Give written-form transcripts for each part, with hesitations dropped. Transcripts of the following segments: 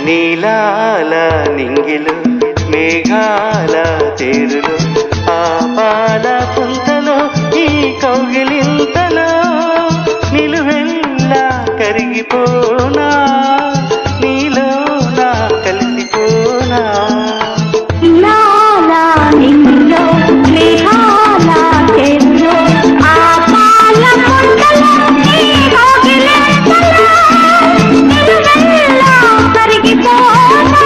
నీలాల నింగిలు మేఘాల తేరులు ఆ పాల పుంతలో ఈ కౌగిలింతలో నిలువెల్లా కరిగిపోనా నీలో నా కలిసిపోనా నీలాల నింగిలో మేఘాల తేరులో ఆ పాల పుంతలో ఈ కౌగిలింతలో నిలువెల్లా కరిగిపోనా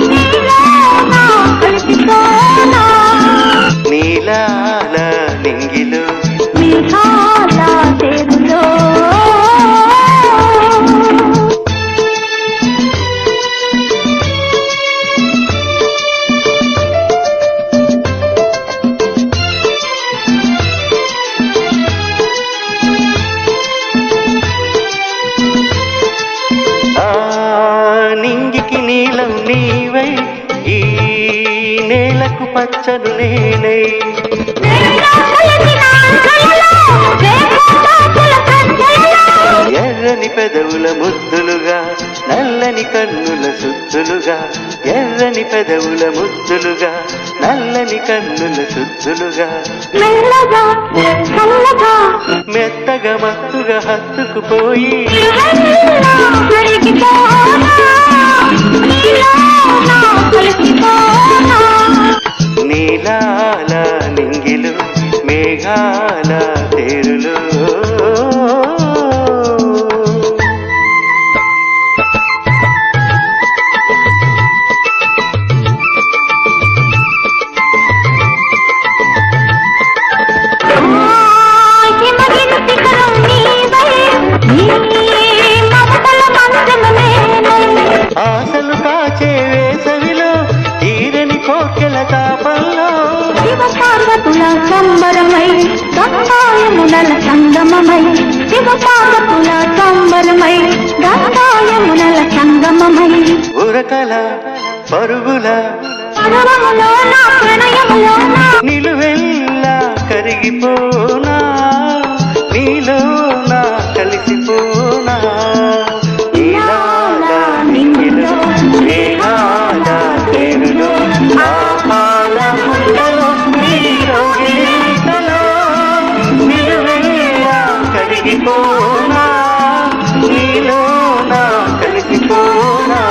నీలో నా కలిసిపోనా నీలాల నింగిలు మేఘాల తేరులో నింగికి నీలం నీవై ఈ నేలకు పచ్చను నేనై ఎర్రని పెదవుల ముద్దులుగా నల్లని కన్నుల సుద్దులుగా ఎర్రని పెదవుల ముద్దులుగా నల్లని కన్నుల సుద్దులుగా మెత్తగా మత్తుగా హత్తుకుపోయి నీలాల నింగిలు మేఘాల తేరులు ఆశలు కాచే వేసవిలో తీరని కోర్కెల తాపంలో శివపార్వతుల సంబరమై గంగాయమునల సంగమమై శివపార్వతుల సంబరమై గంగాయమునల సంగమమై ఉరకల పరుగుల పర్వములో నా ప్రణయములో నిలువెల్లా కరిగిపోనా నీలో నా కలిసిపోనా నీలాల నింగిలో మేఘాల తేరులో ఆ పాల పుంతలో నీ కౌగిలింతలో నిలువెల్లా కరిగిపోనా నీలో నా కలిసిపోనా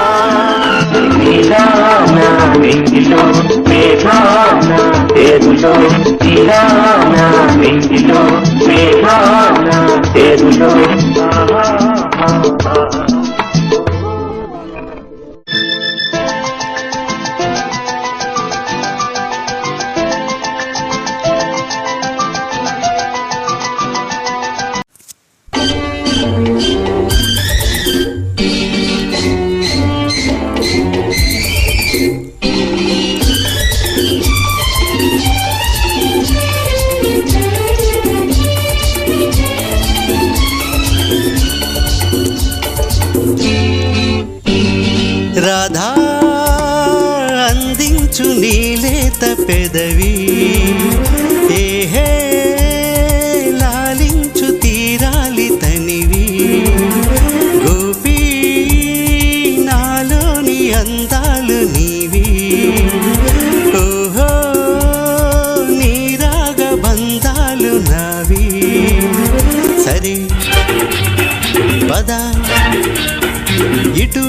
నీలాల నింగిలో మేఘాల తేరులో నీలాల నింగిలో మేఘాల తేరులో రాధా అందించు నీలేత పెదవి ఏహే లాలించు తీరాలి తనివి గోపీ నాలోని అందాలు నీవి ఓహో నీరాగ బంధాలు నావి సరే పద ఇటు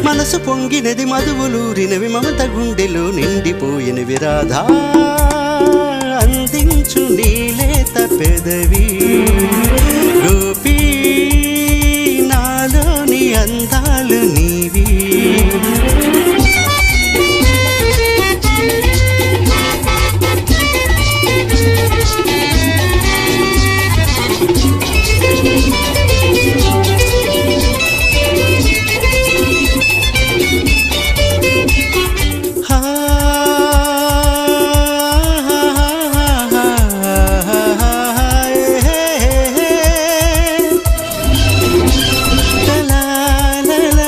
మనసు పొంగినది మధువులూరినవి మమత గుండెలో నిండిపోయినవి రాధా అందించు నీలేత పెదవి గోపీ నాలోని అందాలు నీవి la la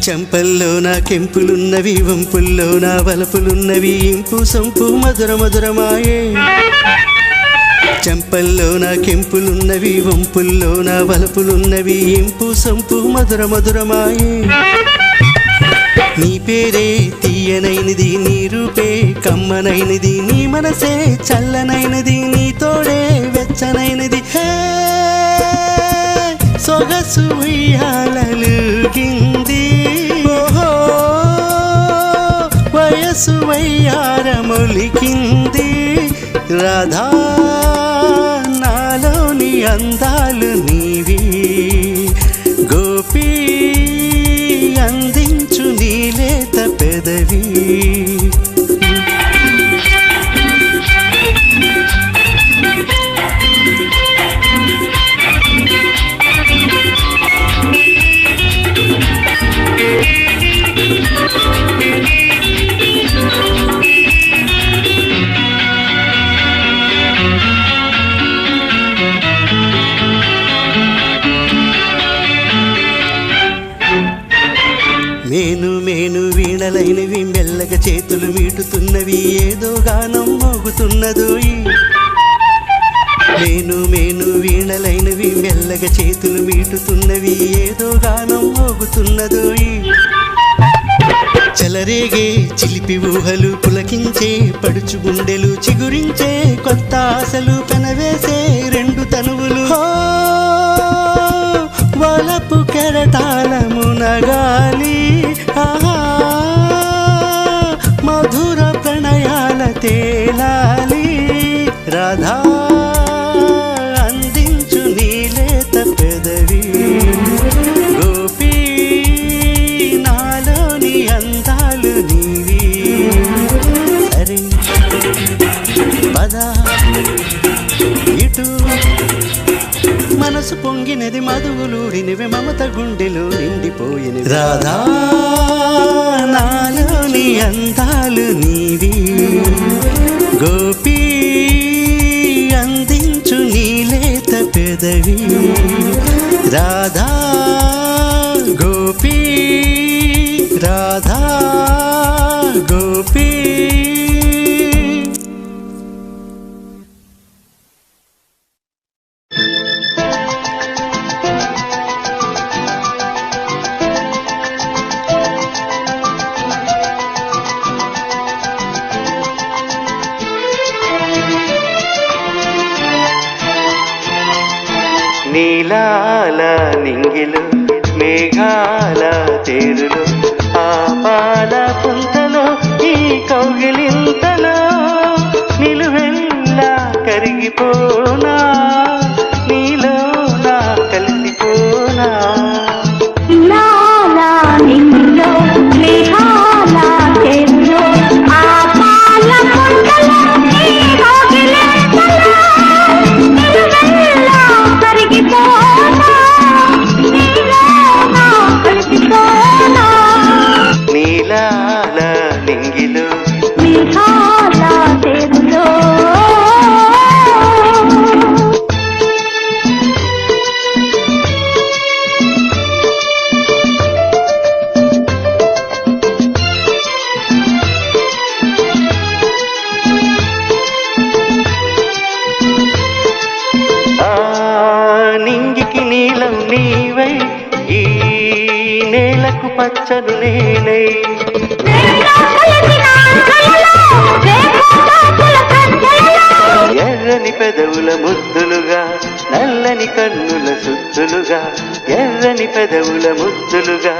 చెంపల్లో నా కెంపులున్నవి వంపుల్లో నా వలపులున్నవి ఇంపు సొంపు మధుర మధురమాయే చెంపల్లో నా కెంపులున్నవి వంపుల్లో నా వలపులున్నవి ఇంపు సొంపు మధుర మధురమాయే నీ పేరే తీయనైనది నీ రూపే కమ్మనైనది నీ మనసే చల్లనైనది నీ తోడే వెచ్చనైనది హే సొగసు ఉయ్యాలలుగింది ఓహో వయసు వయ్యారమొలికింది రాధా నాలోని అందాలు నీవి గోపీ అందించు నీలేత పెదవి మేను మేను వీణలైనవి మెల్లగా చేతులు మీటుతున్నవి ఏదో గానం మోగుతున్నదోయి మేను మేను వీణలైనవి మెల్లగా చేతులు మీటుతున్నవి ఏదో గానం మోగుతున్నదోయి చెలరేగే చిలిపి ఊహలు పులకించే పడుచు గుండెలు చిగురించే కొత్త ఆశలు పెనవేసే రెండు తనువులు వలపు కెరటాలమునగాలి మధుర ప్రణయాల తేలాలి రాధా అందించు నీలేత పెదవి గోపీ నాలోని అందాలు నీవి సరే పద ఇటు మనసు పొంగినది మధువులూరినవి మమత గుండెలో నిండిపోయినవి రాధా నాలోని అందాలు నీవి గోపీ అందించు నీలేత పెదవి రాధా గోపీ రాధా గోపీ నీలాల నింగిలు మేఘాల తేరులు ఆపాల పుంతలో ఈ కౌగిలింతలో నిలువెల్లా కరిగిపోనా నీలో నా కలిసిపోనా నీలాల నింగిలో మేఘాల తేరులో ఆపాల పుంతలో ఈ కౌగిలింతలో నిలువెల్లా కరిగిపోనా నీలో నా కలిసిపోనా నీలాల నింగిలు మేఘాల తేరులో నింగికి నీలం నీవై ఈ నేలకు పచ్చను నేనై ఎర్రని పెదవుల ముద్దులుగా నల్లని కన్నుల సుద్దులుగా ఎర్రని పెదవుల ముద్దులుగా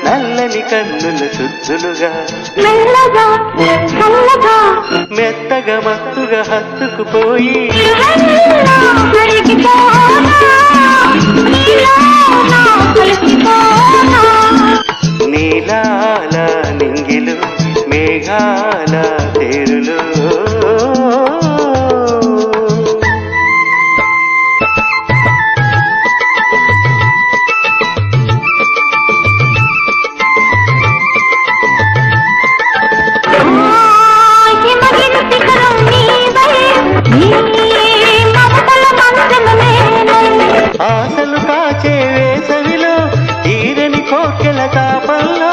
నల్లని కన్నుల సుద్దులుగా మెల్లగా చల్లగా మెత్తగా మత్తుగా హత్తుకుపోయి నీలాల నింగిలు మేఘాల తేరులు ఆశలు కాచే వేసవిలో తీరని కోకెల తాపంలో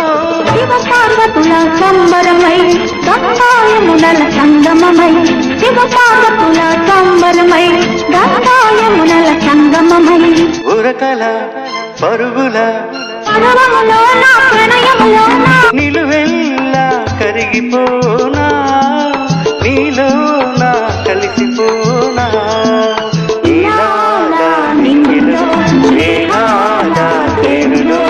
పార్వతుల సంబరమై గంగాయమునల సంగమమై శివ పార్వతుల సంబరమై గంగాయమునల సంగమమై ఉరకల పరుగుల పర్వములో నా ప్రణయములో నా నిలువెల్లా కరిగిపోనా నీలో నా కలిసిపోనా ఈనాడ నింగిలో మేఘాల తేరులో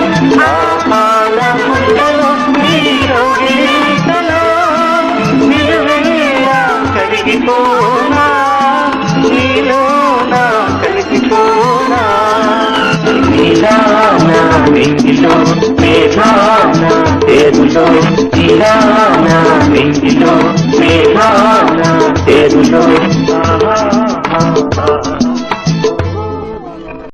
ఆపాల ముండలో నీలో గీతలో నిలువెల్లా కరిగిపోనా నీలో నా కలిసిపోనా ఈనాడ నింగిలో మేఘాల తేరులో ఈనాడ నింగిలో మేఘాల తేరులో